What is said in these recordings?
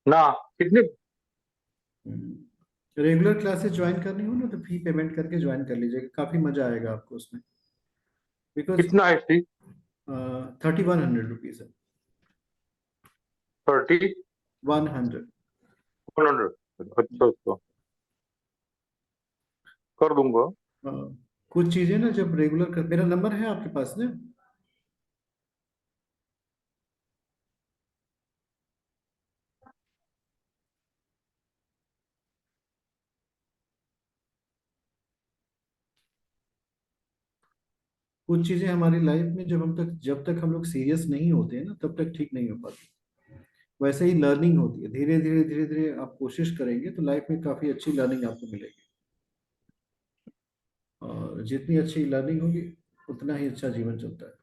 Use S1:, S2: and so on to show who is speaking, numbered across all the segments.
S1: ना कितनी?
S2: Regular classes join करनी हो ना तो फी पेमेंट करके ज्वाइन कर लीजिएगा, काफी मजा आएगा आपको उसमें। बिकॉज
S1: कितना है फी?
S2: 3100 रुपीज है।
S1: 30?
S2: 100।
S1: 100? अच्छा अच्छा, कर दूंगा।
S2: कुछ चीजें ना जब रेगुलर कर, मेरा नंबर है आपके पास ना। कुछ चीजें हमारी लाइफ में जब तक हम लोग सीरियस नहीं होते हैं ना तब तक ठीक नहीं हो पाती। वैसे ही लर्निंग होती है, धीरे धीरे धीरे धीरे आप कोशिश करेंगे तो लाइफ में काफी अच्छी लर्निंग आपको मिलेगी। और जितनी अच्छी लर्निंग होगी उतना ही अच्छा जीवन चलता है।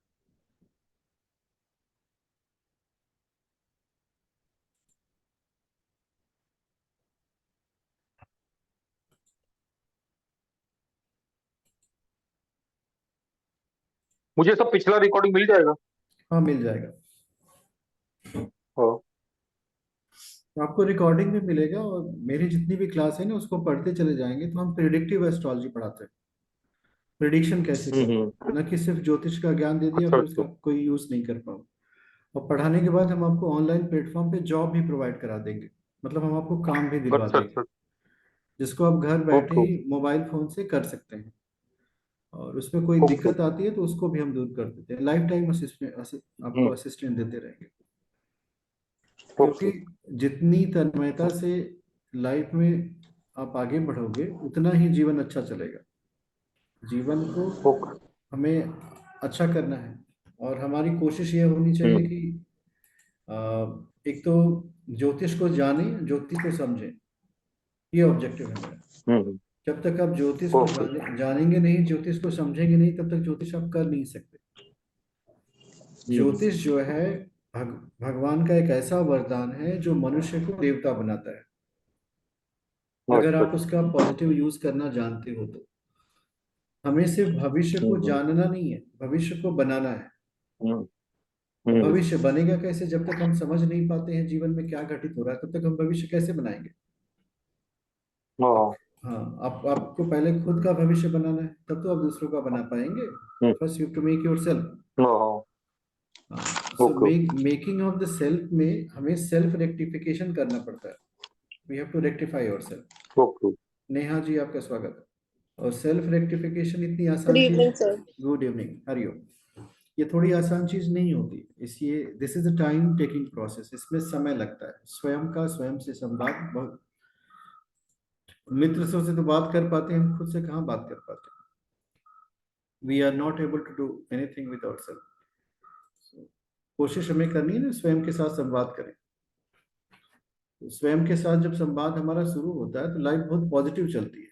S1: मुझे सब पिछला रिकॉर्डिंग मिल जाएगा?
S2: हाँ, मिल जाएगा।
S1: हाँ।
S2: आपको रिकॉर्डिंग में मिलेगा, और मेरी जितनी भी क्लास है ना उसको पढ़ते चले जाएंगे तो हम प्रिडिक्टिव एस्ट्रोलॉजी पढ़ाते हैं। प्रिडिक्शन कैसे करना
S1: हम्म।
S2: है, न कि सिर्फ ज्योतिष का ज्ञान दे दिया
S1: अच्छा
S2: फिर उसका
S1: अच्छा।
S2: कोई यूज नहीं कर पाओ। और पढ़ाने के बाद हम आपको ऑनलाइन प्लेटफॉर्म पे जॉब भी प्रोवाइड करा देंगे। मतलब हम आपको काम भी दिलवा
S1: अच्छा
S2: देंगे
S1: अच्छा।
S2: जिसको आप घर बैठे
S1: ओके
S2: ही मोबाइल फोन से कर सकते हैं। और उसमें कोई
S1: ओके
S2: दिक्कत आती है तो उसको भी हम दूर कर देते हैं, लाइफ टाइम असिस्टेंट आपको
S1: हम्म।
S2: असिस्टेंट देते रहेंगे। क्योंकि
S1: ओके
S2: जितनी तन्मयता से लाइफ में आप आगे बढ़ोगे उतना ही जीवन अच्छा चलेगा। जीवन को
S1: ओके।
S2: हमें अच्छा करना है। और हमारी कोशिश ये होनी चाहिए
S1: हम्म
S2: कि अ, एक तो ज्योतिष को जाने, ज्योतिष को समझें। ये ऑब्जेक्टिव है मेरा।
S1: हम्म।
S2: जब तक आप ज्योतिष को
S1: ओके।
S2: जानेंगे नहीं, ज्योतिष को समझेंगे नहीं, तब तक ज्योतिष आप कर नहीं सकते।
S1: हम्म।
S2: ज्योतिष जो है भगवान का एक ऐसा वरदान है जो मनुष्य को देवता बनाता है, अगर
S1: अच्छा
S2: आप
S1: अच्छा।
S2: उसका पॉजिटिव यूज करना जानते हो तो। हमें सिर्फ भविष्य को
S1: हम्म
S2: जानना नहीं है, भविष्य को बनाना है।
S1: हम्म
S2: और
S1: हम्म।
S2: भविष्य बनेगा कैसे जब तक हम समझ नहीं पाते हैं जीवन में क्या घटित हो रहा है, तब तक हम भविष्य कैसे बनाएंगे। आप,
S1: हाँ।
S2: हाँ, आपको पहले खुद का भविष्य बनाना है, तब तो आप दूसरों का बना पाएंगे।
S1: Hmm.
S2: First you to make yourself.
S1: हाँ।
S2: So
S1: okay
S2: making of the self में हमें सेल्फ रेक्टिफिकेशन करना पड़ता है। We have to rectify yourself.
S1: Okay.
S2: Neha ji, आपका स्वागत है। और सेल्फ रेक्टिफिकेशन इतनी
S3: गुड
S2: आसान चीज।
S3: Evening sir.
S2: Good evening, Hariom. ये थोड़ी आसान चीज नहीं होती, इसलिए this is a time taking process, इसमें समय लगता है। स्वयं का स्वयं से संवाद बहुत। मित्र से तो बात कर पाते हैं, हम खुद से कहाँ बात कर पाते हैं। We are not able to do anything with our self. कोशिश हमें करनी है ना, स्वयं के साथ संवाद करें। तो स्वयं के साथ जब संवाद हमारा शुरू होता है तो लाइफ बहुत पॉजिटिव चलती है।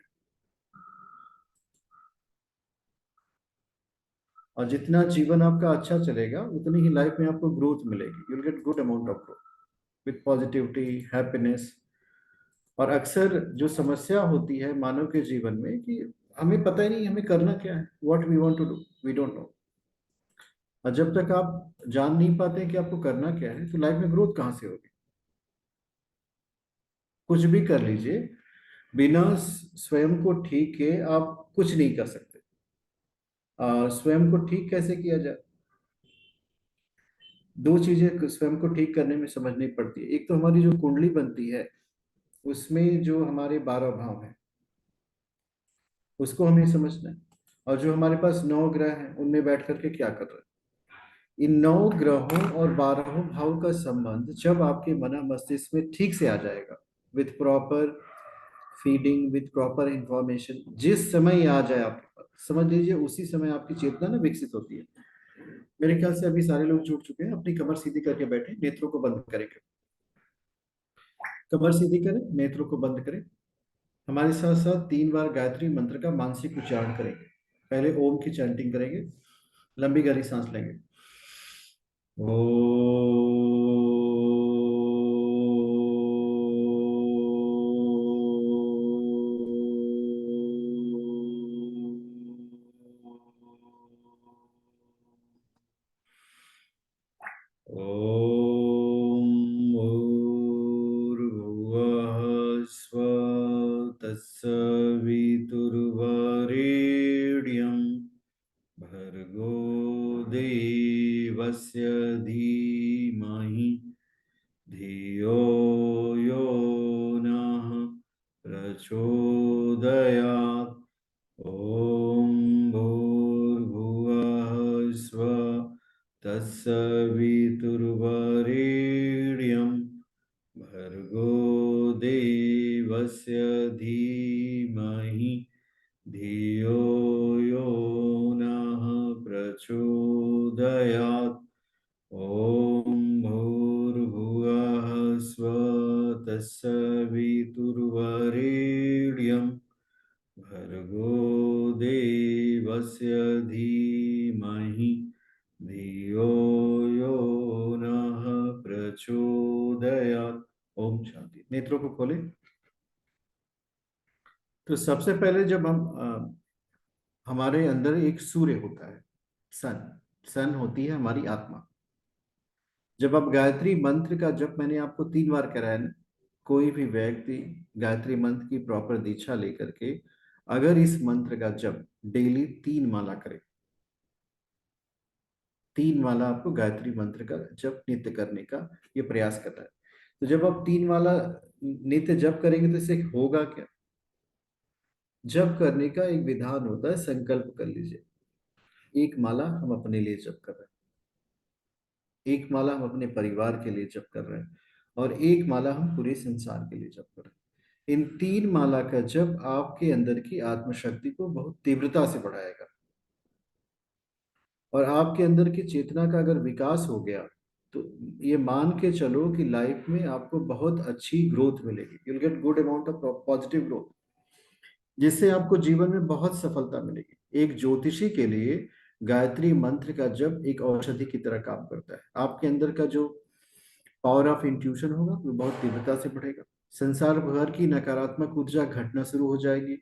S2: और जितना जीवन आपका अच्छा चलेगा उतनी ही लाइफ में आपको ग्रोथ मिलेगी, you will get good amount of growth with positivity, happiness. और अक्सर जो समस्या होती है मानव के जीवन में कि हमें पता ही नहीं हमें करना क्या है, what we want to do, we don't know. और जब तक आप जान नहीं पाते कि आपको करना क्या है तो लाइफ में ग्रोथ कहाँ से होगी। कुछ भी कर लीजिए, बिना स्वयं को ठीक किए आप कुछ नहीं कर सकते। स्वयं को ठीक कैसे किया जाए। दो चीजें स्वयं को ठीक करने में समझनी पड़ती है। एक तो हमारी जो कुंडली बनती है उसमें जो हमारे 12 भाव हैं उसको हमें समझना है। और जो हमारे पास 9 ग्रह हैं उनमें बैठ करके क्या कर रहे हैं। इन 9 ग्रहों और 12 भाव का संबंध जब आपके मन मस्तिष्क में ठीक से आ जाएगा, with proper feeding, with proper information, जिस समय ये आ जाए आपके पास समझ लीजिए उसी समय आपकी चेतना ना विकसित होती है। मेरे ख्याल से अभी सारे लोग जुट चुके हैं, अपनी कमर सीधी करके बैठे, नेत्रों को बंद करेंगे। कमर सीधी करें, नेत्रों को बंद करें। हमारे साथ साथ 3 बार गायत्री मंत्र का मानसिक उच्चारण करेंगे। पहले ओम की चैंटिंग करेंगे, लंबी गहरी सांस लेंगे। ओ। ओम तत्सवितुर्वरेण्यं भर्गो देवस्य धीमहि धियो यो नः प्रचोदयात्। ॐ भूर्भुवः स्वः तत्सवितुर्वरेण्यं भर्गो देवस्य धीमहि धियो यो नः प्रचोदयात्। ॐ भूर्भुवः स्वः तत्सवितुर्वरेण्यं भर्गो देवस्य धीमहि धियो यो नः प्रचोदयात्। ओम शांति। नेत्रों को खोले। तो सबसे पहले जब हम हमारे अंदर एक सूर्य होता है, सन। सन होती है हमारी आत्मा। जब आप गायत्री मंत्र का जब मैंने आपको 3 बार कराया ना, कोई भी व्यक्ति गायत्री मंत्र की प्रॉपर दीक्षा लेकर के अगर इस मंत्र का जब डेली 3 माला करे, 3 माला आपको गायत्री मंत्र का जब नित्य करने का ये प्रयास करना है। तो जब आप 3 माला नित्य जप करेंगे तो इससे होगा क्या? जप करने का एक विधान होता है, संकल्प कर लीजिए 1 माला हम अपने लिए जप कर रहे हैं, 1 माला हम अपने परिवार के लिए जप कर रहे हैं, और 1 माला हम पूरे संसार के लिए जप कर रहे हैं। इन 3 माला का जप आपके अंदर की आत्मशक्ति को बहुत तीव्रता से बढ़ाएगा, और आपके अंदर की चेतना का अगर विकास हो गया तो ये मान के चलो कि लाइफ में आपको बहुत अच्छी ग्रोथ मिलेगी। You will get good amount of positive growth, जिससे आपको जीवन में बहुत सफलता मिलेगी। एक ज्योतिषी के लिए गायत्री मंत्र का जप एक औषधि की तरह काम करता है। आपके अंदर का जो पावर ऑफ इंट्यूशन होगा वो बहुत तीव्रता से बढ़ेगा। संसार भर की नकारात्मक ऊर्जा घटना शुरू हो जाएगी।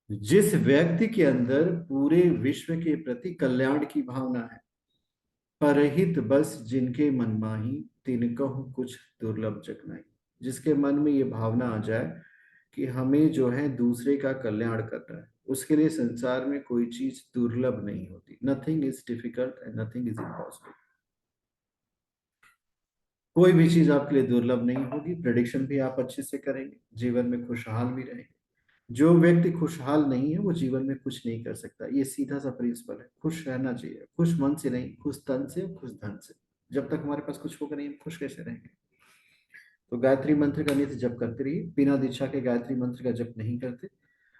S2: जिस व्यक्ति के अंदर पूरे विश्व के प्रति कल्याण की भावना है, परहित बस जिनके मन माही तिनकहु कुछ दुर्लभ जग नहीं, जिसके मन में ये भावना आ जाए कि हमें जो है दूसरे का कल्याण करना है, उसके लिए संसार में कोई चीज दुर्लभ नहीं होती। Nothing is difficult and nothing is impossible. कोई भी चीज आपके लिए दुर्लभ नहीं होगी। प्रेडिक्शन भी आप अच्छे से करेंगे, जीवन में खुशहाल भी रहेंगे। जो व्यक्ति खुशहाल नहीं है वो जीवन में कुछ नहीं कर सकता। ये सीधा सा प्रिंसिपल है। खुश रहना चाहिए, खुश मन से नहीं, खुश तन से, खुश धन से। जब तक हमारे पास कुछ होगा नहीं, हम खुश कैसे रहेंगे? तो गायत्री मंत्र का नित्य जप करते रहिए। बिना दीक्षा के गायत्री मंत्र का जप नहीं करते।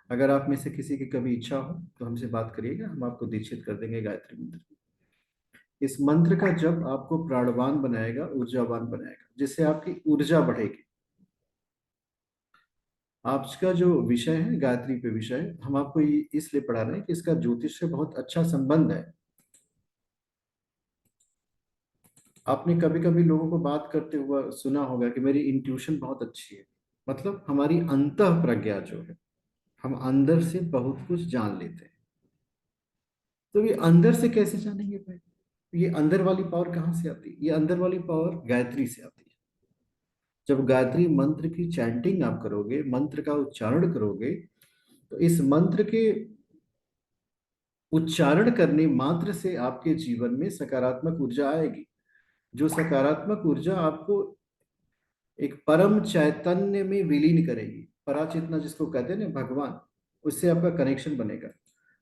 S2: अगर आप में से किसी की कभी इच्छा हो तो हमसे बात करिएगा, हम आपको दीक्षित कर देंगे गायत्री मंत्र की। इस मंत्र का जप आपको प्राणवान बनाएगा, ऊर्जावान बनाएगा, जिससे आपकी ऊर्जा बढ़ेगी। आज का जो विषय है गायत्री पे विषय, हम आपको ये इसलिए पढ़ा रहे हैं कि इसका ज्योतिष से बहुत अच्छा संबंध है। आपने कभी कभी लोगों को बात करते हुआ सुना होगा कि मेरी इंट्यूशन बहुत अच्छी है। मतलब हमारी अंतः प्रज्ञा जो है, हम अंदर से बहुत कुछ जान लेते हैं। तो ये अंदर से कैसे जानेंगे भाई? ये अंदर वाली पावर कहाँ से आती है? ये अंदर वाली पावर गायत्री से आती है। जब गायत्री मंत्र की चैंटिंग आप करोगे, मंत्र का उच्चारण करोगे, तो इस मंत्र के उच्चारण करने मात्र से आपके जीवन में सकारात्मक ऊर्जा आएगी। जो सकारात्मक ऊर्जा आपको एक परम चैतन्य में विलीन करेगी। पराचेतना जिसको कहते हैं ना, भगवान, उससे आपका कनेक्शन बनेगा।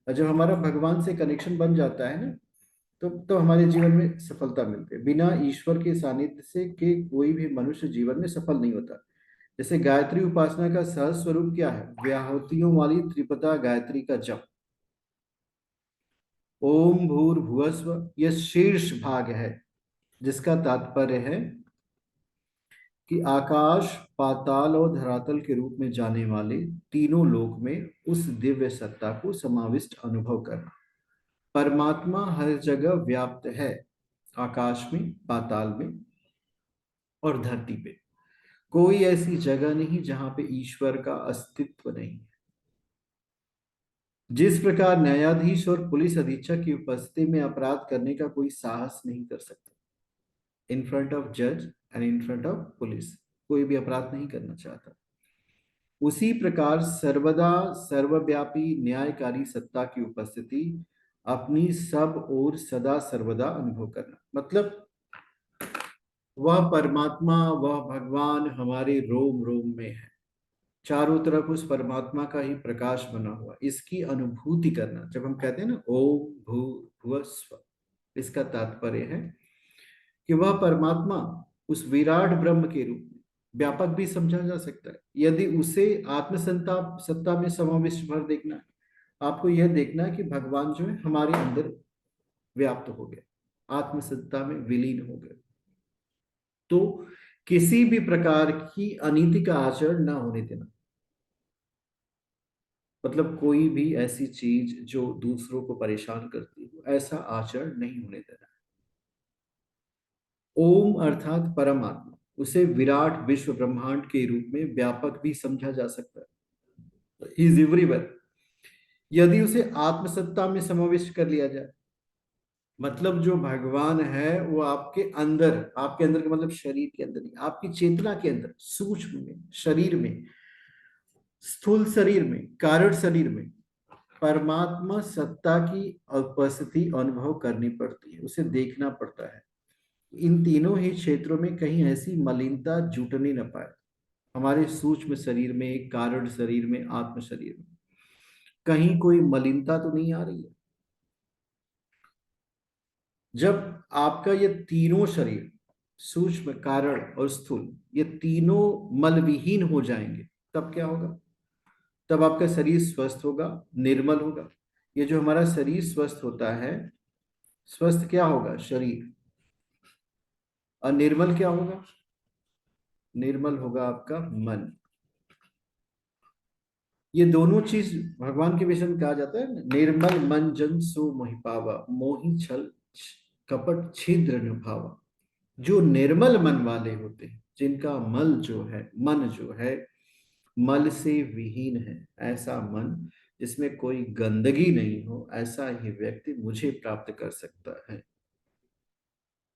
S2: और जब हमारा भगवान से कनेक्शन बन जाता है ना, तो हमारे जीवन में सफलता मिलती है। बिना ईश्वर के सानिध्य से के कोई भी मनुष्य जीवन में सफल नहीं होता। जैसे गायत्री उपासना का सहज स्वरूप क्या है? व्याहतियों वाली त्रिपदा गायत्री का जप। ओम भूर्भुवस्व, यह शीर्ष भाग है, जिसका तात्पर्य है कि आकाश, पाताल और धरातल के रूप में जाने वाले तीनों लोक में उस दिव्य सत्ता को समाविष्ट अनुभव करना। परमात्मा हर जगह व्याप्त है, आकाश में, पाताल में और धरती पे। कोई ऐसी जगह नहीं जहां पे ईश्वर का अस्तित्व नहीं है। जिस प्रकार न्यायाधीश और पुलिस अधीक्षक की उपस्थिति में अपराध करने का कोई साहस नहीं कर सकता, इन फ्रंट ऑफ जज and in front of police कोई भी अपराध नहीं करना चाहता, उसी प्रकार सर्वदा सर्वव्यापी न्यायकारी सत्ता की उपस्थिति अपनी सब और सदा सर्वदा अनुभव करना। मतलब वह परमात्मा, वह भगवान हमारे रोम रोम में है, चारों तरफ उस परमात्मा का ही प्रकाश बना हुआ, इसकी अनुभूति करना। जब हम कहते हैं ना ओम भू भुव स्व, इसका तात्पर्य है कि वह परमात्मा उस विराट ब्रह्म के रूप में व्यापक भी समझा जा सकता है। यदि उसे आत्मसत्ता सत्ता में समाविष्ट भर देखना है, आपको यह देखना है कि भगवान जो है हमारे अंदर व्याप्त हो गए, आत्मसत्ता में विलीन हो गए। तो किसी भी प्रकार की अनीति का आचरण ना होने देना। मतलब कोई भी ऐसी चीज जो दूसरों को परेशान करती हो, ऐसा आचरण नहीं होने देना। ओम अर्थात परमात्मा, उसे विराट विश्व ब्रह्मांड के रूप में व्यापक भी समझा जा सकता है, इज एवरीवेयर। यदि उसे आत्मसत्ता में समाविष्ट कर लिया जाए, मतलब जो भगवान है वो आपके अंदर का मतलब शरीर के अंदर नहीं, आपकी चेतना के अंदर, सूक्ष्म में, शरीर में, स्थूल शरीर में, कारण शरीर में परमात्मा सत्ता की उपस्थिति अनुभव करनी पड़ती है, उसे देखना पड़ता है। इन तीनों ही क्षेत्रों में कहीं ऐसी मलिनता जुटने न पाए, हमारे सूक्ष्म शरीर में, कारण शरीर में, आत्म शरीर में कहीं कोई मलिनता तो नहीं आ रही है। जब आपका ये तीनों शरीर, सूक्ष्म, कारण और स्थूल, ये तीनों मलविहीन हो जाएंगे, तब क्या होगा? तब आपका शरीर स्वस्थ होगा, निर्मल होगा। ये जो हमारा शरीर स्वस्थ होता है, स्वस्थ क्या होगा? शरीर। और निर्मल क्या होगा? निर्मल होगा आपका मन। ये दोनों चीज भगवान के विषय में कहा जाता है, निर्मल मन जन सो मोहि पावा, मोहि छल कपट छिद्र न भावा। जो निर्मल मन वाले होते हैं, जिनका मन जो है मल से विहीन है, ऐसा मन जिसमें कोई गंदगी नहीं हो, ऐसा ही व्यक्ति मुझे प्राप्त कर सकता है।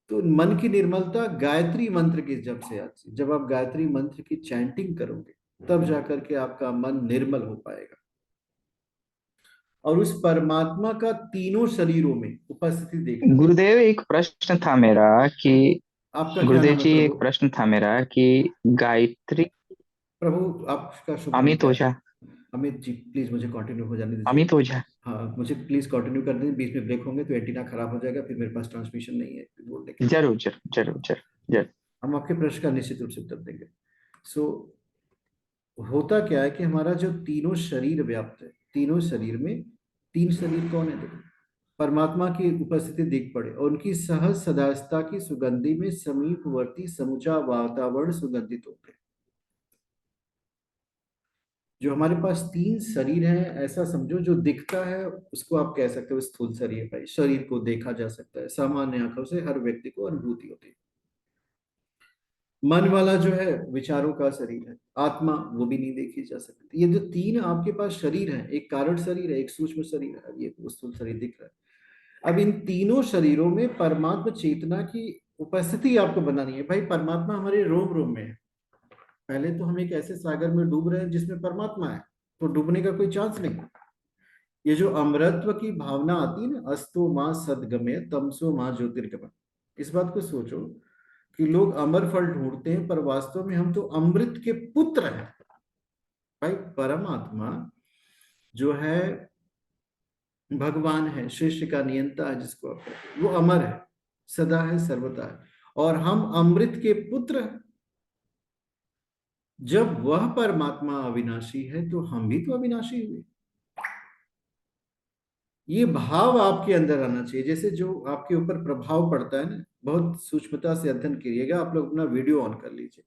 S2: तो मन की निर्मलता गायत्री मंत्र की जब से आती है, जब आप गायत्री मंत्र की चैंटिंग करोगे, तब जाकर के आपका मन निर्मल हो पाएगा और उस परमात्मा का तीनों शरीरों में उपस्थिति देखना।
S3: गुरुदेव, एक प्रश्न था मेरा कि
S2: आपका क्या
S3: गुरुदेव
S2: नाम है
S3: जी,
S2: प्रभु?
S3: एक प्रश्न था मेरा कि गायत्री।
S2: प्रभु आपका शुभ नाम
S3: अमित
S2: क्या है?
S3: ओझा।
S2: अमित जी, प्लीज मुझे कंटिन्यू हो जाने दीजिए।
S3: अमित ओझा।
S2: हाँ, मुझे प्लीज कंटिन्यू कर दीजिए, बीच में ब्रेक होंगे तो एंटीना खराब हो जाएगा, फिर मेरे पास ट्रांसमिशन नहीं है बोलने के लिए।
S3: जरूर जरूर जरूर जरूर जरूर।
S2: हम आपके प्रश्न का निश्चित रूप से उत्तर देंगे। सो होता क्या है कि हमारा जो तीनों शरीर व्याप्त है, तीनों शरीर में, तीन शरीर कौन है? देखो, परमात्मा की उपस्थिति दिख पड़े और उनकी सहज सदास्ता की सुगंधि में समीपवर्ती समूचा वातावरण सुगंधित होते हैं। जो हमारे पास तीन शरीर है, ऐसा समझो, जो दिखता है उसको आप कह सकते हो स्थूल शरीर। भाई शरीर को देखा जा सकता है, सामान्य आंखों से हर व्यक्ति को अनुभूति होती है। मन वाला जो है विचारों का शरीर है, आत्मा, वो भी नहीं देखी जा सकती। ये जो तीन आपके पास शरीर है, एक कारण शरीर है, एक सूक्ष्म शरीर है, ये स्थूल शरीर दिख रहा है। अब इन तीनों शरीरों में परमात्मा चेतना की उपस्थिति आपको बनानी है। भाई परमात्मा हमारे रोम रोम में है। पहले तो हम एक ऐसे सागर में डूब रहे हैं जिसमें परमात्मा है, तो डूबने का कोई चांस नहीं। ये जो अमरत्व की भावना आती है ना, अस्तो माँ सदगमय तमसो माँ ज्योतिर्गमय, इस बात को सोचो कि लोग अमर फल ढूंढते हैं, पर वास्तव में हम तो अमृत के पुत्र हैं। भाई परमात्मा जो है भगवान है, सृष्टि का नियंता है, जिसको आप कहते हैं, वो अमर है, सदा है, सर्वदा है, और हम अमृत के पुत्र हैं। जब वह परमात्मा अविनाशी है तो हम भी तो अविनाशी हुए। ये भाव आपके अंदर आना चाहिए। जैसे जो आपके ऊपर प्रभाव पड़ता है ना, बहुत सूक्ष्मता से अध्ययन करिएगा, आप लोग अपना वीडियो ऑन कर लीजिए।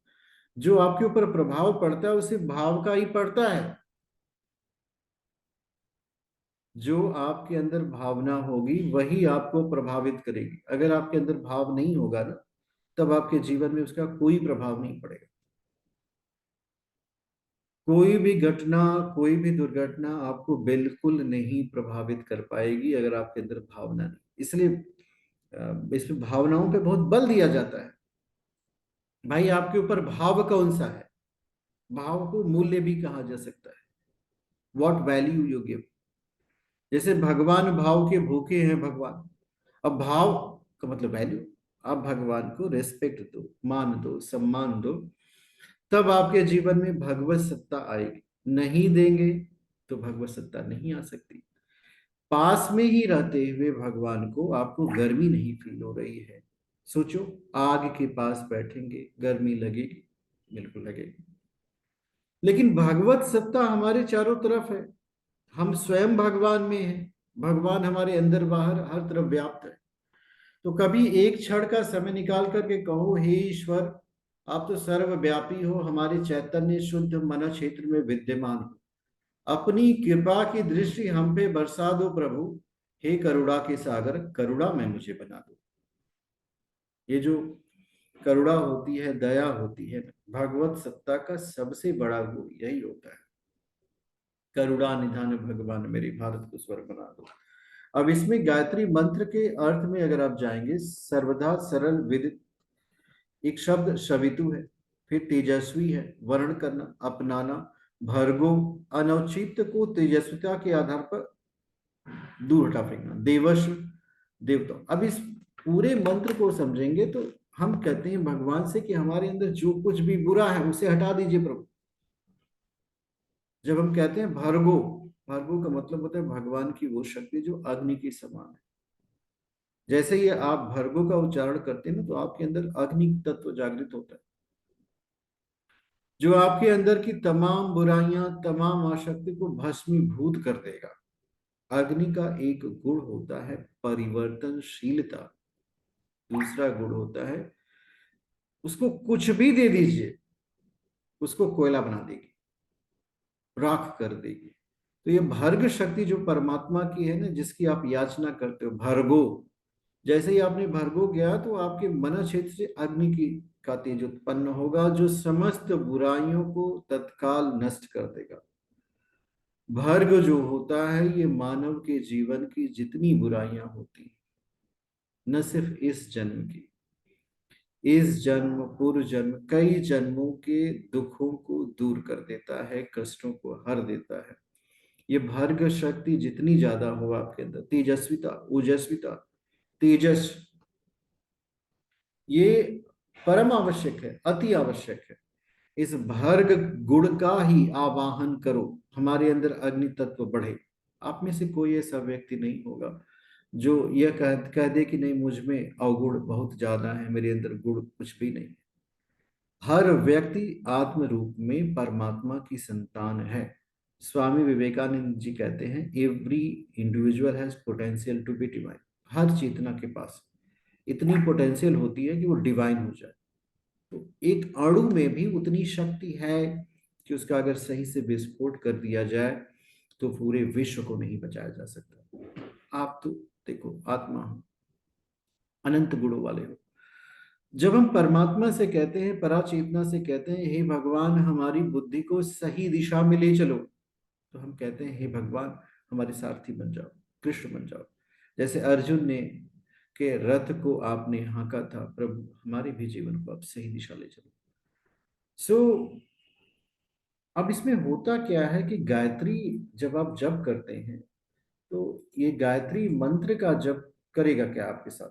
S2: जो आपके ऊपर प्रभाव पड़ता है उसे भाव का ही पड़ता है। जो आपके अंदर भावना होगी वही आपको प्रभावित करेगी। अगर आपके अंदर भाव नहीं होगा ना, तब आपके जीवन में उसका कोई प्रभाव नहीं पड़ेगा। कोई भी घटना, कोई भी दुर्घटना आपको बिल्कुल नहीं प्रभावित कर पाएगी अगर आपके अंदर भावना नहीं। इसलिए इसमें भावनाओं पे बहुत बल दिया जाता है। भाई आपके ऊपर भाव कौन सा है? भाव को मूल्य भी कहा जा सकता है। What value you give. जैसे भगवान भाव के भूखे हैं भगवान। अब भाव का मतलब वैल्यू। आप भगवान को रेस्पेक्ट दो, मान दो, सम्मान दो, तब आपके जीवन में भगवत सत्ता आएगी। नहीं देंगे तो भगवत सत्ता नहीं आ सकती। पास में ही रहते हुए भगवान को आपको गर्मी नहीं फील हो रही है। सोचो, आग के पास बैठेंगे, गर्मी लगेगी? बिल्कुल लगेगी। लेकिन भगवत सत्ता हमारे चारों तरफ है। हम स्वयं भगवान में हैं। भगवान हमारे अंदर बाहर हर तरफ व्याप्त है। तो कभी एक क्षण का समय निकाल करके कहो, हे ईश्वर, आप तो सर्वव्यापी हो, हमारे चैतन्य शुद्ध मन क्षेत्र में विद्यमान हो, अपनी कृपा की दृष्टि हम पे बरसा दो प्रभु। हे करुणा के सागर, करुणा में मुझे बना दो। ये जो करुणा होती है, दया होती है, भगवत सत्ता का सबसे बड़ा गुण यही होता है। करुणा निधान भगवान, मेरे भारत को स्वर्ग बना दो। अब इसमें गायत्री मंत्र के अर्थ में अगर आप जाएंगे, सर्वदा सरल विदित, एक शब्द शवितु है, फिर तेजस्वी है, वर्ण करना, अपनाना, भर्गो, अनौचित्य को तेजस्विता के आधार पर दूर हटा फेंकना, देवश, देवता। अब इस पूरे मंत्र को समझेंगे तो हम कहते हैं भगवान से कि हमारे अंदर जो कुछ भी बुरा है उसे हटा दीजिए प्रभु। जब हम कहते हैं भर्गो, भर्गो का मतलब होता है भगवान की वो शक्ति जो अग्नि के समान है। जैसे ही आप भर्गो का उच्चारण करते हैं ना, तो आपके अंदर अग्नि तत्व जागृत होता है, जो आपके अंदर की तमाम बुराइयां, तमाम आसक्ति को भस्मीभूत कर देगा। अग्नि का एक गुण होता है परिवर्तनशीलता। दूसरा गुण होता है, उसको कुछ भी दे दीजिए, उसको कोयला बना देगी, राख कर देगी। तो ये भर्ग शक्ति जो परमात्मा की है ना, जिसकी आप याचना करते हो, भर्गो, जैसे ही आपने भर्गो गया तो आपके मन क्षेत्र से अग्नि की का तेज उत्पन्न होगा, जो समस्त बुराइयों को तत्काल नष्ट कर देगा। भर्ग जो होता है, ये मानव के जीवन की जितनी बुराइयां होती हैं, न सिर्फ इस जन्म की, इस जन्म, पूर्व जन्म, कई जन्मों के दुखों को दूर कर देता है, कष्टों को हर देता है। ये भर्ग शक्ति जितनी ज्यादा हो आपके अंदर, तेजस्विता, ओजस्विता, तेजस, ये परम आवश्यक है, अति आवश्यक है। इस भर्ग गुण का ही आवाहन करो, हमारे अंदर अग्नि तत्व बढ़े। आप में से कोई ऐसा व्यक्ति नहीं होगा जो यह कह दे कि नहीं, मुझ में अवगुण बहुत ज्यादा है, मेरे अंदर गुण कुछ भी नहीं। हर व्यक्ति आत्म रूप में परमात्मा की संतान है। स्वामी विवेकानंद जी कहते हैं, every individual has potential to be divine. हर चेतना के पास इतनी पोटेंशियल होती है कि वो डिवाइन हो जाए। तो एक अणु में भी उतनी शक्ति है कि उसका अगर सही से विस्फोट कर दिया जाए तो पूरे विश्व को नहीं बचाया जा सकता। आप तो देखो, आत्मा हो, अनंत गुणों वाले हो। जब हम परमात्मा से कहते हैं, पराचेतना से कहते हैं, हे भगवान हमारी बुद्धि को सही दिशा में ले चलो, तो हम कहते हैं, हे भगवान हमारे सारथी बन जाओ, कृष्ण बन जाओ। जैसे अर्जुन ने के रथ को आपने हाँका था, प्रभु हमारे भी जीवन को आप सही दिशा ले चलो। सो अब इसमें होता क्या है कि गायत्री जब आप जप करते हैं, तो ये गायत्री मंत्र का जप करेगा क्या आपके साथ?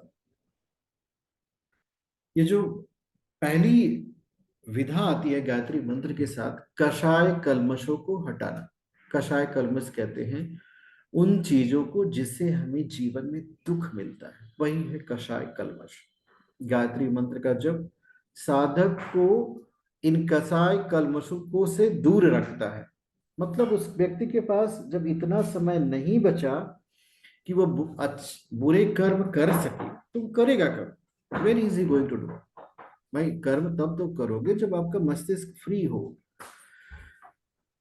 S2: ये जो पहली विधा आती है गायत्री मंत्र के साथ, कषाय कल्मशों को हटाना। कषाय कल्मश कहते हैं उन चीजों को जिससे हमें जीवन में दुख मिलता है, वही है कषाय कल्मश। गायत्री मंत्र का जप साधक को इन कषाय कल्मशों को से दूर रखता है। मतलब उस व्यक्ति के पास जब इतना समय नहीं बचा कि वो बुरे कर्म कर सके, तो वो करेगा कर्म। When is he going to do? भाई कर्म तब तो करोगे जब आपका मस्तिष्क फ्री हो।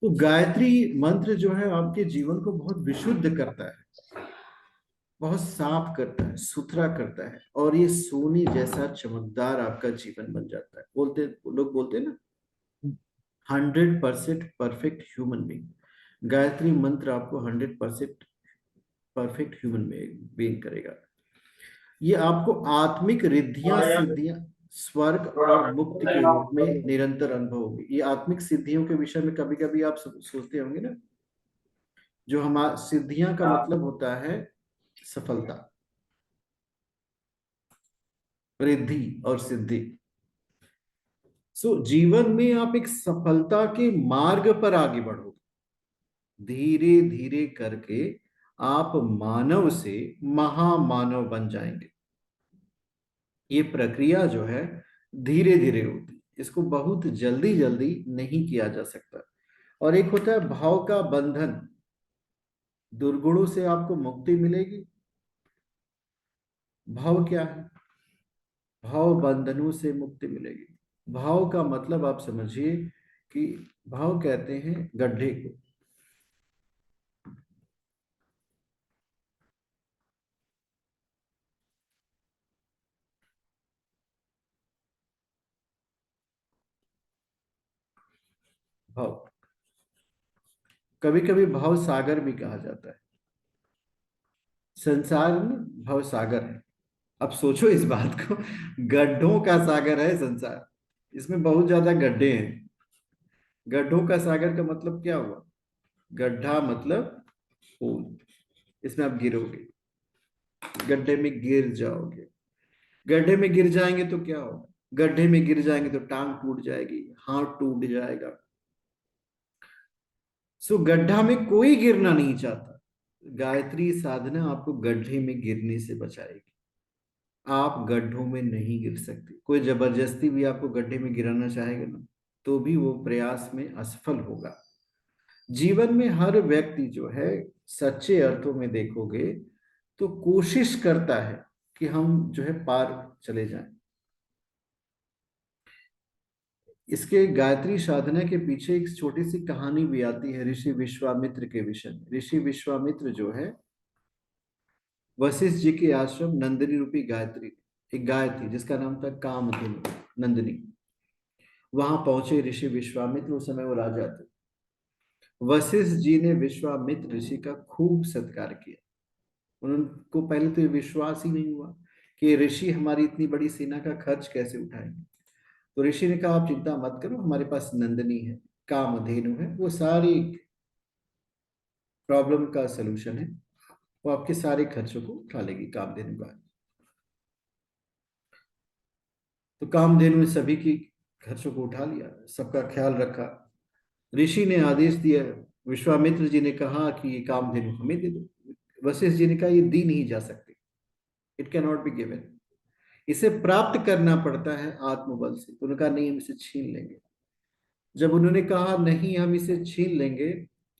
S2: तो गायत्री मंत्र जो है आपके जीवन को बहुत विशुद्ध करता है, बहुत साफ करता है, सुथरा करता है, और ये सोने जैसा चमकदार आपका जीवन बन जाता है। बोलते लोग बोलते हैं ना, 100% परफेक्ट ह्यूमन बीइंग। गायत्री मंत्र आपको 100% परफेक्ट ह्यूमन बीइंग करेगा। ये आपको आत्मिक रिद्धियां, सिद्धियां, स्वर्ग और मुक्ति के रूप में निरंतर अनुभव होगी। ये आत्मिक सिद्धियों के विषय में कभी कभी आप सोचते होंगे ना, जो हमारा सिद्धियां का मतलब होता है सफलता, रिद्धि और सिद्धि। जीवन में आप एक सफलता के मार्ग पर आगे बढ़ोगे, धीरे धीरे करके आप मानव से महामानव बन जाएंगे। ये प्रक्रिया जो है धीरे धीरे होती है, इसको बहुत जल्दी जल्दी नहीं किया जा सकता। और एक होता है भाव का बंधन, दुर्गुणों से आपको मुक्ति मिलेगी। भाव क्या है? भाव बंधनों से मुक्ति मिलेगी। भाव का मतलब आप समझिए कि भाव कहते हैं गड्ढे को। भाव, कभी कभी भाव सागर भी कहा जाता है। संसार में भाव सागर है। अब सोचो इस बात को, गड्ढों का सागर है संसार, इसमें बहुत ज्यादा गड्ढे हैं। गड्ढों का सागर का मतलब क्या हुआ? गड्ढा मतलब होल, इसमें आप गिरोगे, गड्ढे में गिर जाओगे। गड्ढे में गिर जाएंगे तो क्या होगा? गड्ढे में गिर जाएंगे तो टांग टूट जाएगी, हाथ टूट जाएगा। गड्ढा में कोई गिरना नहीं चाहता। गायत्री साधना आपको गड्ढे में गिरने से बचाएगी। आप गड्ढों में नहीं गिर सकते। कोई जबरदस्ती भी आपको गड्ढे में गिराना चाहेगा ना, तो भी वो प्रयास में असफल होगा। जीवन में हर व्यक्ति जो है, सच्चे अर्थों में देखोगे तो कोशिश करता है कि हम जो है पार चले जाएं। इसके गायत्री साधना के पीछे एक छोटी सी कहानी भी आती है ऋषि विश्वामित्र के विषय में। ऋषि विश्वामित्र जो है, वशिष्ठ जी के आश्रम नंदिनी रूपी गायत्री, एक गाय थी जिसका नाम था कामधेनु, नंदिनी। वहां पहुंचे ऋषि विश्वामित्र, उस समय वो राजा थे। वशिष्ठ जी ने विश्वामित्र ऋषि का खूब सत्कार किया। उनको पहले तो ये विश्वास ही नहीं हुआ कि ऋषि हमारी इतनी बड़ी सेना का खर्च कैसे उठाएंगे। तो ऋषि ने कहा, आप चिंता मत करो, हमारे पास नंदिनी है, कामधेनु है, वो सारी प्रॉब्लम का सलूशन है, वो आपके सारे खर्चों को उठा लेगी कामधेनु गाय। तो कामधेनु ने सभी की खर्चों को उठा लिया, सबका ख्याल रखा। ऋषि ने आदेश दिया, विश्वामित्र जी ने कहा कि ये कामधेनु हमें दे दो। वशिष्ठ जी ने कहा, ये दी नहीं जा सकती, it can not be given, इसे प्राप्त करना पड़ता है आत्मबल से। तो उन्होंने कहा, नहीं, हम इसे छीन लेंगे। जब उन्होंने कहा नहीं हम इसे छीन लेंगे,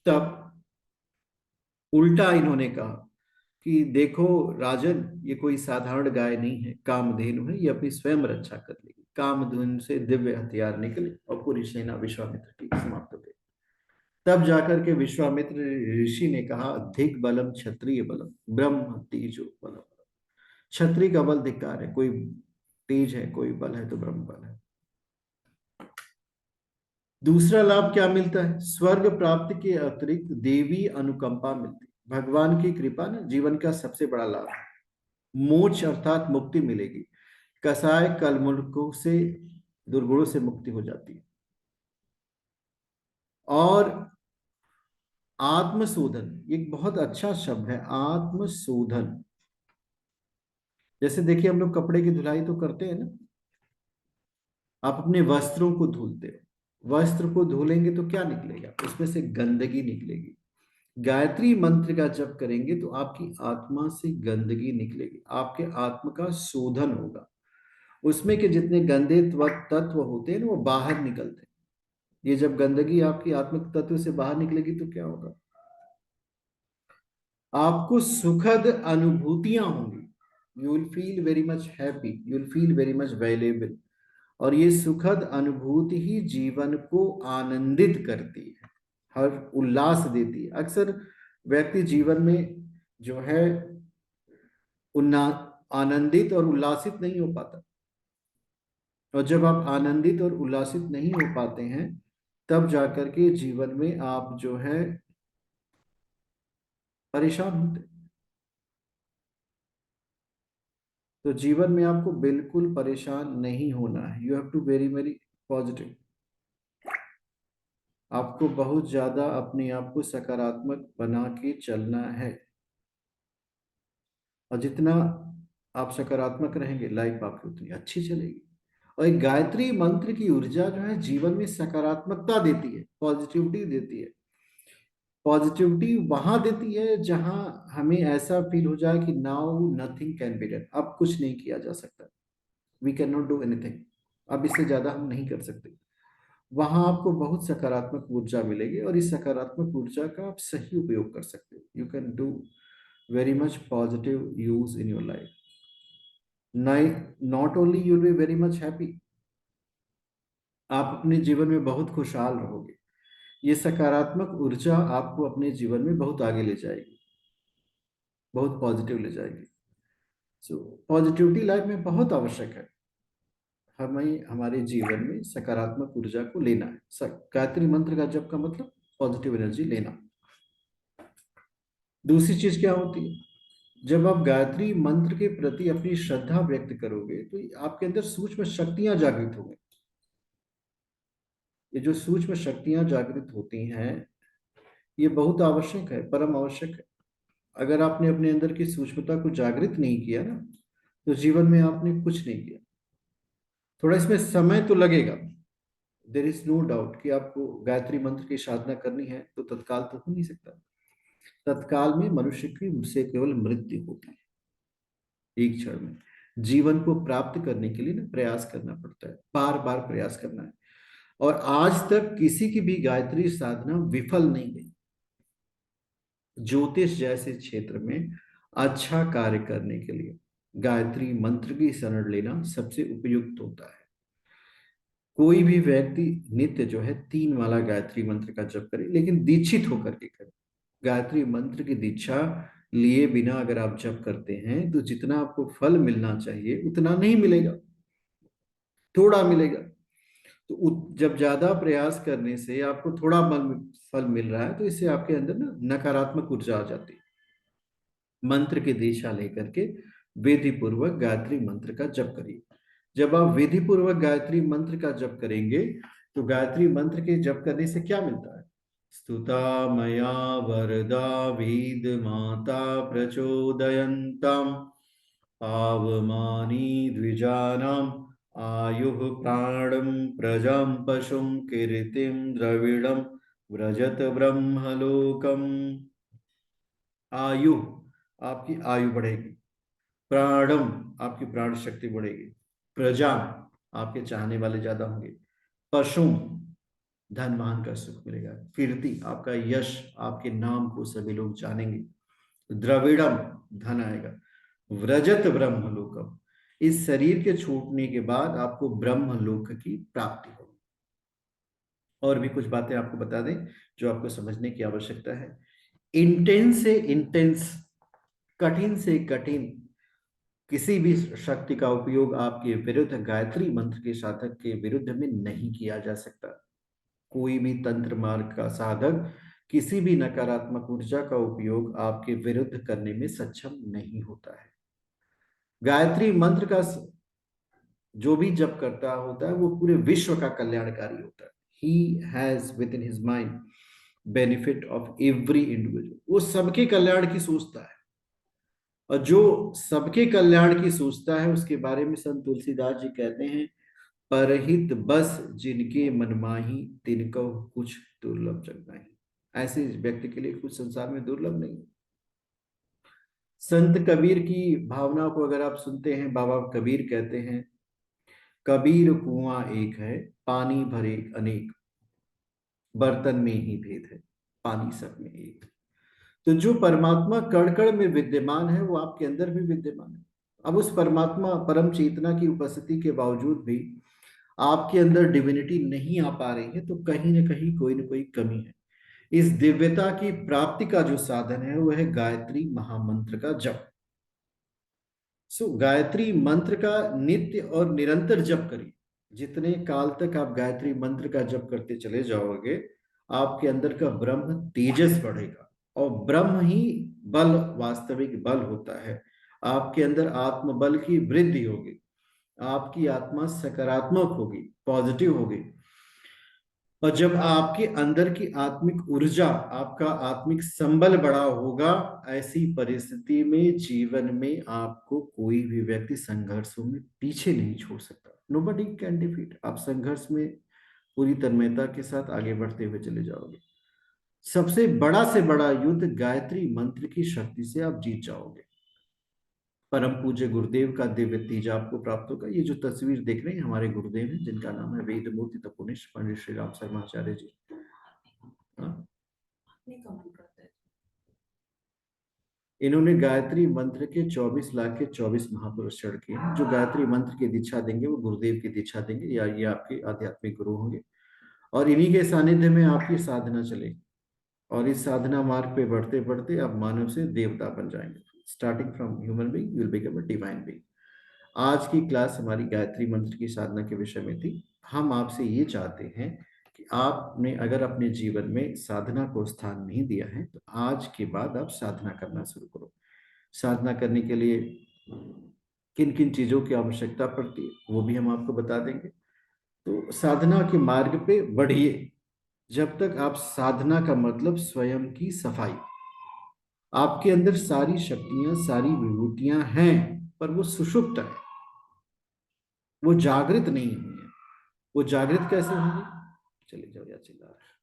S2: तब उल्टा इन्होंने कहा कि देखो राजन, ये कोई साधारण गाय नहीं है, कामधेनु है, ये अपनी स्वयं रक्षा कर लेगी। कामधेनु से दिव्य हथियार निकले और पूरी सेना विश्वामित्र की समाप्त हो गई। तब जाकर के विश्वामित्र ऋषि ने कहा, अधिक बलम क्षत्रिय बलम ब्रह्म तेजो बलम। क्षत्रिय का बल धिक्कार है, कोई तेज है, कोई बल है तो ब्रह्म बल है। दूसरा लाभ क्या मिलता है? स्वर्ग प्राप्ति के अतिरिक्त देवी अनुकंपा मिलती है। भगवान की कृपा ना जीवन का सबसे बड़ा लाभ है। मोक्ष अर्थात मुक्ति मिलेगी। कसाय कलमुर्गों से, दुर्गुणों से मुक्ति हो जाती है। और आत्मशोधन, एक बहुत अच्छा शब्द है, आत्मशोधन। जैसे देखिए, हम लोग कपड़े की धुलाई तो करते हैं ना, आप अपने वस्त्रों को धुलते हो, वस्त्र को धुलेंगे तो क्या निकलेगा? उसमें से गंदगी निकलेगी। गायत्री मंत्र का जप करेंगे तो आपकी आत्मा से गंदगी निकलेगी, आपके आत्मा का शोधन होगा। उसमें के जितने गंदे तत्व होते हैं ना, वो बाहर निकलते हैं। ये जब गंदगी आपकी आत्मिक तत्व से बाहर निकलेगी तो क्या होगा? आपको सुखद अनुभूतियां होंगी। You will feel very much happy, you will feel very much valuable. और ये सुखद अनुभूति ही जीवन को आनंदित करती है, हर उल्लास देती है। अक्सर व्यक्ति जीवन में जो है उन्ना आनंदित और उल्लासित नहीं हो पाता। और जब आप आनंदित और उल्लासित नहीं हो पाते हैं, तब जाकर के जीवन में आप जो है परेशान होते हैं। तो जीवन में आपको बिल्कुल परेशान नहीं होना है। You have to very very positive. आपको बहुत ज्यादा अपने आप को सकारात्मक बना के चलना है, और जितना आप सकारात्मक रहेंगे लाइफ आपकी उतनी अच्छी चलेगी। और एक गायत्री मंत्र की ऊर्जा जो है जीवन में सकारात्मकता देती है, पॉजिटिविटी देती है। पॉजिटिविटी वहां देती है जहां हमें ऐसा फील हो जाए कि now nothing can be done, अब कुछ नहीं किया जा सकता, we can not do anything, अब इससे ज्यादा हम नहीं कर सकते। वहां आपको बहुत सकारात्मक ऊर्जा मिलेगी, और इस सकारात्मक ऊर्जा का आप सही उपयोग कर सकते हो। You can do very much positive use in your life. Not only you will be very much happy, आप अपने जीवन में बहुत खुशहाल रहोगे। ये सकारात्मक ऊर्जा आपको अपने जीवन में बहुत आगे ले जाएगी, बहुत पॉजिटिव ले जाएगी। सो पॉजिटिविटी लाइफ में बहुत आवश्यक है। हमें हमारे जीवन में सकारात्मक ऊर्जा को लेना है। गायत्री मंत्र का जप का मतलब पॉजिटिव एनर्जी लेना। दूसरी चीज क्या होती है, जब आप गायत्री मंत्र के प्रति अपनी श्रद्धा व्यक्त करोगे तो आपके अंदर सूक्ष्म शक्तियां जागृत होंगी। ये जो सूक्ष्म शक्तियां जागृत होती हैं ये बहुत आवश्यक है, परम आवश्यक है। अगर आपने अपने अंदर की सूक्ष्मता को जागृत नहीं किया ना, तो जीवन में आपने कुछ नहीं किया। थोड़ा इसमें समय तो लगेगा, देर इज नो डाउट कि आपको गायत्री मंत्र की साधना करनी है तो तत्काल तो हो नहीं सकता। तत्काल में मनुष्य की से केवल मृत्यु होती है, एक क्षण में। जीवन को प्राप्त करने के लिए ना प्रयास करना पड़ता है, बार बार प्रयास करना है। और आज तक किसी की भी गायत्री साधना विफल नहीं गई। ज्योतिष जैसे क्षेत्र में अच्छा कार्य करने के लिए गायत्री मंत्र की शरण लेना सबसे उपयुक्त होता है। कोई भी व्यक्ति नित्य जो है 3 वाला गायत्री मंत्र का जप करे, लेकिन दीक्षित होकर के करे। गायत्री मंत्र की दीक्षा लिए बिना अगर आप जप करते हैं तो जितना आपको फल मिलना चाहिए उतना नहीं मिलेगा, थोड़ा मिलेगा। तो जब ज्यादा प्रयास करने से आपको थोड़ा फल मिल रहा है तो इससे आपके अंदर ना नकारात्मक ऊर्जा आ जाती है। मंत्र की दिशा लेकर के विधि पूर्वक गायत्री मंत्र का जप करिए। जब आप विधि पूर्वक गायत्री मंत्र का जप करेंगे तो गायत्री मंत्र के जप करने से क्या मिलता है, स्तुता मया वरदा वेद माता प्रचोदयन्ताम पावमानी द्विजानाम आयुः प्राणं प्रजां पशुं कीर्तिं द्रविडं व्रजत ब्रह्मलोकम। आयु, आपकी आयु बढ़ेगी। प्राणम, आपकी प्राण शक्ति बढ़ेगी। प्रजा, आपके चाहने वाले ज्यादा होंगे। पशु, धन मान का सुख मिलेगा। कीर्ति, आपका यश, आपके नाम को सभी लोग जानेंगे। द्रविड़म, धन आएगा। व्रजत ब्रह्मलोकम, इस शरीर के छूटने के बाद आपको ब्रह्मलोक की प्राप्ति होगी। और भी कुछ बातें आपको बता दें जो आपको समझने की आवश्यकता है। इंटेंस से इंटेंस, कठिन से कठिन किसी भी शक्ति का उपयोग आपके विरुद्ध गायत्री मंत्र के साधक के विरुद्ध में नहीं किया जा सकता। कोई भी तंत्र मार्ग का साधक किसी भी नकारात्मक ऊर्जा का उपयोग आपके विरुद्ध करने में सक्षम नहीं होता है। गायत्री मंत्र का जो भी जप करता होता है वो पूरे विश्व का कल्याणकारी होता है। He has with in his mind benefit of every individual, वो सबके कल्याण की सोचता है। और जो सबके कल्याण की सोचता है उसके बारे में संत तुलसीदास जी कहते हैं, परहित बस जिनके मन माही तिनको कुछ दुर्लभ जग नहीं। ऐसे व्यक्ति के लिए कुछ संसार में दुर्लभ नहीं। संत कबीर की भावना को अगर आप सुनते हैं, बाबा कबीर कहते हैं, कबीर कुआं एक है पानी भरे अनेक, बर्तन में ही भेद है पानी सब में एक। तो जो परमात्मा कण कण में विद्यमान है वो आपके अंदर भी विद्यमान है। अब उस परमात्मा परम चेतना की उपस्थिति के बावजूद भी आपके अंदर डिविनिटी नहीं आ पा रही है, तो कहीं ना कोई कमी है। इस दिव्यता की प्राप्ति का जो साधन है वो है गायत्री महामंत्र का जप। गायत्री मंत्र का नित्य और निरंतर जप करिए। जितने काल तक आप गायत्री मंत्र का जप करते चले जाओगे आपके अंदर का ब्रह्म तेजस बढ़ेगा, और ब्रह्म ही बल, वास्तविक बल होता है। आपके अंदर आत्मबल की वृद्धि होगी, आपकी आत्मा सकारात्मक होगी, पॉजिटिव होगी। और जब आपके अंदर की आत्मिक ऊर्जा, आपका आत्मिक संबल बड़ा होगा, ऐसी परिस्थिति में जीवन में आपको कोई भी व्यक्ति संघर्षों में पीछे नहीं छोड़ सकता। Nobody can defeat. आप संघर्ष में पूरी तन्मयता के साथ आगे बढ़ते हुए चले जाओगे। सबसे बड़ा से बड़ा युद्ध गायत्री मंत्र की शक्ति से आप जीत जाओगे। परम पूज्य गुरुदेव का दिव्य तेज आपको प्राप्त होगा। ये जो तस्वीर देख रहे हैं हमारे गुरुदेव हैं, जिनका नाम है वेद मूर्ति तपोनिष्ठ पंडित श्री राम शर्मा आचार्य जी। हाँ? इन्होंने गायत्री मंत्र के 24 लाख के 24 महापुरुष चढ़ किए हैं। जो गायत्री मंत्र की दीक्षा देंगे वो गुरुदेव की दीक्षा देंगे, या ये आपके आध्यात्मिक गुरु होंगे, और इन्हीं के सानिध्य में आपकी साधना चलेगी। और इस साधना मार्ग पे बढ़ते बढ़ते आप मानव से देवता बन जाएंगे। Starting from human being you will become a divine being. आज की क्लास हमारी गायत्री मंत्र की साधना के विषय में थी। हम आपसे ये चाहते हैं कि आपने अगर अपने जीवन में साधना को स्थान नहीं दिया है तो आज के बाद आप साधना करना शुरू करो। साधना करने के लिए किन किन चीजों की आवश्यकता पड़ती है वो भी हम आपको बता देंगे। तो साधना के मार्ग पे बढ़िए। जब तक आप साधना का मतलब स्वयं की सफाई, आपके अंदर सारी शक्तियां, सारी विभूतियां हैं, पर वो सुषुप्त है, वो जागृत नहीं हुई है। वो जागृत कैसे होंगे? चले जाओ या चिल्ला रहा है।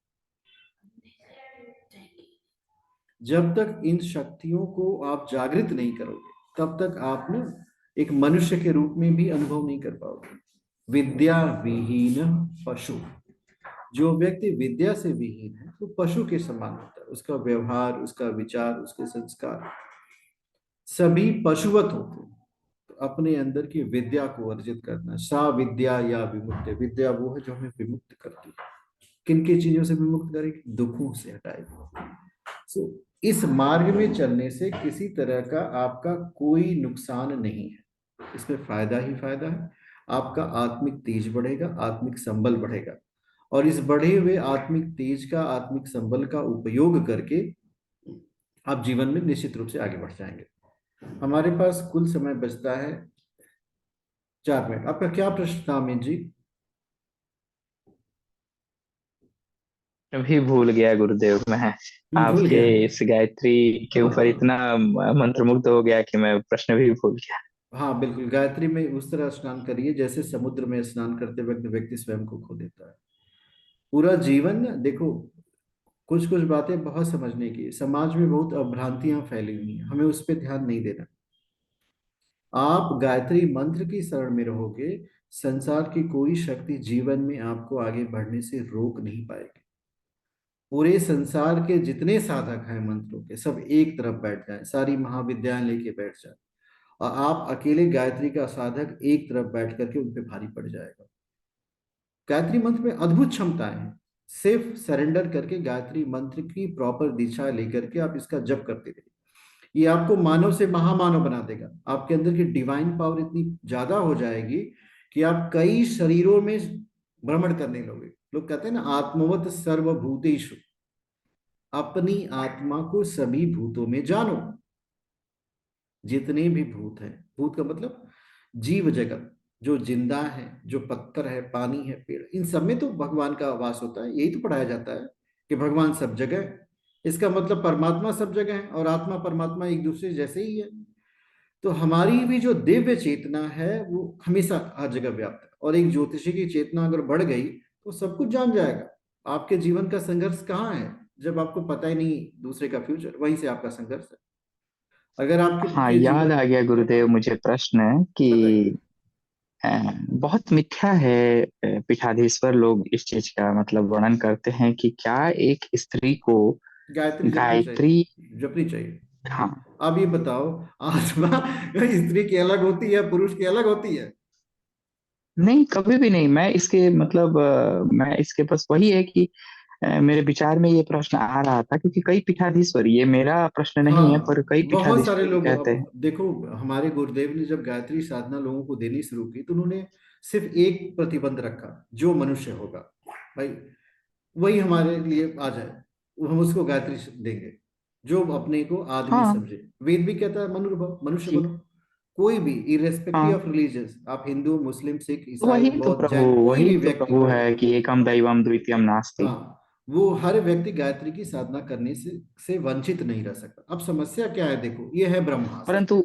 S2: जब तक इन शक्तियों को आप जागृत नहीं करोगे तब तक आप ना एक मनुष्य के रूप में भी अनुभव नहीं कर पाओगे। विद्या विहीन पशु। जो व्यक्ति विद्या से विहीन है वो पशु के समान होता है। उसका व्यवहार, उसका विचार, उसके संस्कार सभी पशुवत होते हैं। तो अपने अंदर की विद्या को अर्जित करना। सा विद्या या विमुक्त। विद्या वो है जो हमें विमुक्त करती है। किन किन चीजों से विमुक्त करेगी? दुखों से हटाएगी। सो इस मार्ग में चलने से किसी तरह का आपका कोई नुकसान नहीं है। इसमें फायदा ही फायदा है। आपका आत्मिक तेज बढ़ेगा, आत्मिक संबल बढ़ेगा, और इस बढ़े हुए आत्मिक तेज का, आत्मिक संबल का उपयोग करके आप जीवन में निश्चित रूप से आगे बढ़ जाएंगे। हमारे पास कुल समय बचता है 4 मिनट। आपका क्या प्रश्न था अमित जी?
S3: भी भूल गया गुरुदेव मैं।
S2: भूल
S3: आपके
S2: गया?
S3: इस गायत्री के ऊपर
S2: हाँ
S3: इतना मंत्रमुग्ध हो गया कि मैं प्रश्न भी भूल गया।
S2: हाँ, बिल्कुल। गायत्री में उस तरह स्नान करिए जैसे समुद्र में स्नान करते वक्त व्यक्ति स्वयं को खो देता है। पूरा जीवन ना, देखो, कुछ कुछ बातें बहुत समझने की। समाज में बहुत अभ्रांतियां फैली हुई हैं, हमें उस पर ध्यान नहीं देना। आप गायत्री मंत्र की शरण में रहोगे, संसार की कोई शक्ति जीवन में आपको आगे बढ़ने से रोक नहीं पाएगी। पूरे संसार के जितने साधक हैं मंत्रों के, सब एक तरफ बैठ जाएं, सारी महाविद्याएं लेके बैठ जाएं, और आप अकेले गायत्री का साधक एक तरफ बैठ करके उन पे भारी पड़ जाएगा। गायत्री मंत्र में अद्भुत क्षमताएं हैं। सिर्फ सरेंडर करके गायत्री मंत्र की प्रॉपर दिशा लेकर के आप इसका जप करते रहिए। ये आपको मानव से महामानव बना देगा। आपके अंदर की डिवाइन पावर इतनी ज्यादा हो जाएगी कि आप कई शरीरों में भ्रमण करने लोगे। लोग कहते हैं ना, आत्मवत सर्वभूतेषु। अपनी आत्मा को सभी भूतों में जानो। जितने भी भूत हैं, भूत का मतलब जीव जगत, जो जिंदा है, जो पत्थर है, पानी है, पेड़, इन सब में तो भगवान का वास होता है। यही तो पढ़ाया जाता है कि भगवान सब जगह है। इसका मतलब परमात्मा सब जगह है और आत्मा परमात्मा एक दूसरे जैसे ही है। तो हमारी भी जो दिव्य चेतना है वो हमेशा हर जगह व्याप्त है, और एक ज्योतिषी की चेतना अगर बढ़ गई तो सब कुछ जान जाएगा। आपके जीवन का संघर्ष कहाँ है? जब आपको पता ही नहीं दूसरे का फ्यूचर, वहीं से आपका संघर्ष है। अगर आपके
S3: हाँ,
S2: के
S3: याद
S2: जीवन,
S3: आ गया गुरुदेव मुझे प्रश्न कि
S2: बताइए।
S3: अ, बहुत मिथ्या है। पीठाधीश्वर लोग इस चीज का मतलब वर्णन करते हैं कि क्या एक स्त्री को
S2: गायत्री जपनी
S3: गायत्री।
S2: चाहिए, जपनी चाहिए।
S3: हाँ।
S2: अब ये बताओ, आत्मा स्त्री की अलग होती है, पुरुष की अलग होती है?
S3: नहीं, कभी भी नहीं। मैं इसके मतलब मैं इसके बस वही है कि मेरे विचार में ये प्रश्न आ रहा था क्योंकि कई पीठाधीश्वर, ये मेरा प्रश्न नहीं है पर
S2: हाँ,
S3: कई
S2: बहुत सारे
S3: पीठाधीश्वर ये
S2: लोग।
S3: कहते हैं।
S2: अब देखो, हमारे गुरुदेव ने जब गायत्री साधना लोगों को देनी शुरू की तो उन्होंने सिर्फ एक प्रतिबंध रखा, जो मनुष्य होगा भाई वही हमारे लिए आ जाए, हम उसको गायत्री देंगे। जो अपने को आदमी
S3: हाँ।
S2: समझे। वेद भी कहता है मनुर्भव, मनुष्य
S3: ठीक।
S2: बनो। कोई भी इरेस्पेक्टिव
S3: हाँ,
S2: ऑफ रिलीजियस, आप हिंदू, मुस्लिम, सिख,
S3: तो
S2: ईसाई, बौद्ध, जैन, कोई
S3: वही
S2: भी
S3: तो
S2: व्यक्ति
S3: प्रभु
S2: पढ़े,
S3: है कि एकम दैवम द्वितीयम नास्ति।
S2: हाँ, वो हर व्यक्ति गायत्री की साधना करने से वंचित नहीं रह सकता। अब समस्या क्या है, देखो, ये है ब्रह्मास्त्र।
S3: परंतु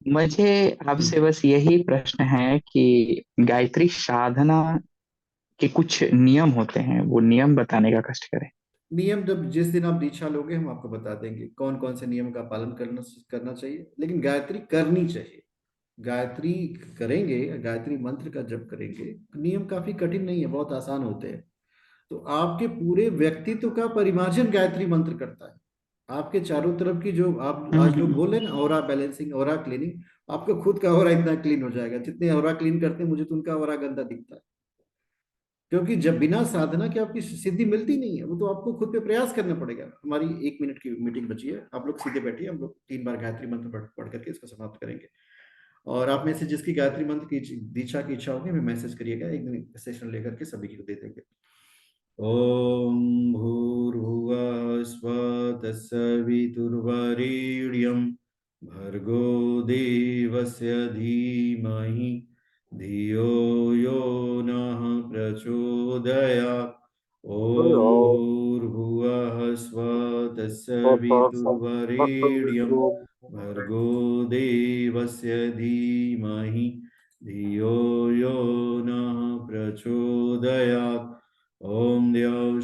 S3: मुझे आपसे
S2: हम्म।
S3: बस यही प्रश्न है कि गायत्री साधना के कुछ नियम होते हैं, वो नियम बताने का कष्ट करें।
S2: नियम जब जिस दिन आप दीक्षा लोगे हम आपको बता देंगे कौन कौन से नियम का पालन करना करना चाहिए, लेकिन गायत्री करनी चाहिए। गायत्री करेंगे, गायत्री मंत्र का जप करेंगे, नियम काफी कठिन नहीं है, बहुत आसान होते हैं। तो आपके पूरे व्यक्तित्व का परिमार्जन गायत्री मंत्र करता है। आपके चारों तरफ की जो आप आज लोग
S3: हम्म।
S2: बोल रहे हैं ना, ऑरा बैलेंसिंग, ऑरा क्लीनिंग, आपका खुद का ऑरा इतना क्लीन हो जाएगा। जितने ऑरा क्लीन करते हैं मुझे तो उनका ऑरा गंदा दिखता है, क्योंकि जब बिना साधना के आपकी सिद्धि मिलती नहीं है, वो तो आपको खुद पे प्रयास करना पड़ेगा। हमारी 1 मिनट की मीटिंग बची है, आप लोग सीधे बैठिए, हम लोग 3 बार गायत्री मंत्र पढ़ करके इसको समाप्त करेंगे। और आप में से जिसकी गायत्री मंत्र की दीक्षा की इच्छा होगी, हमें मैसेज करिएगा, एक दिन सेशन लेकर के सभी को दे देंगे। ओम भूर्भुवः स्वः तत्सवितुर्वरेण्यं भर्गो देवस्य धीमहि धियो यो नः प्रचोदयात्। ओम भूर्भुवः स्वः तत्सवितुर्वरेण्यं भर्गो देवस्य धीमहि धियो यो नः प्रचोदयात्। ओम देव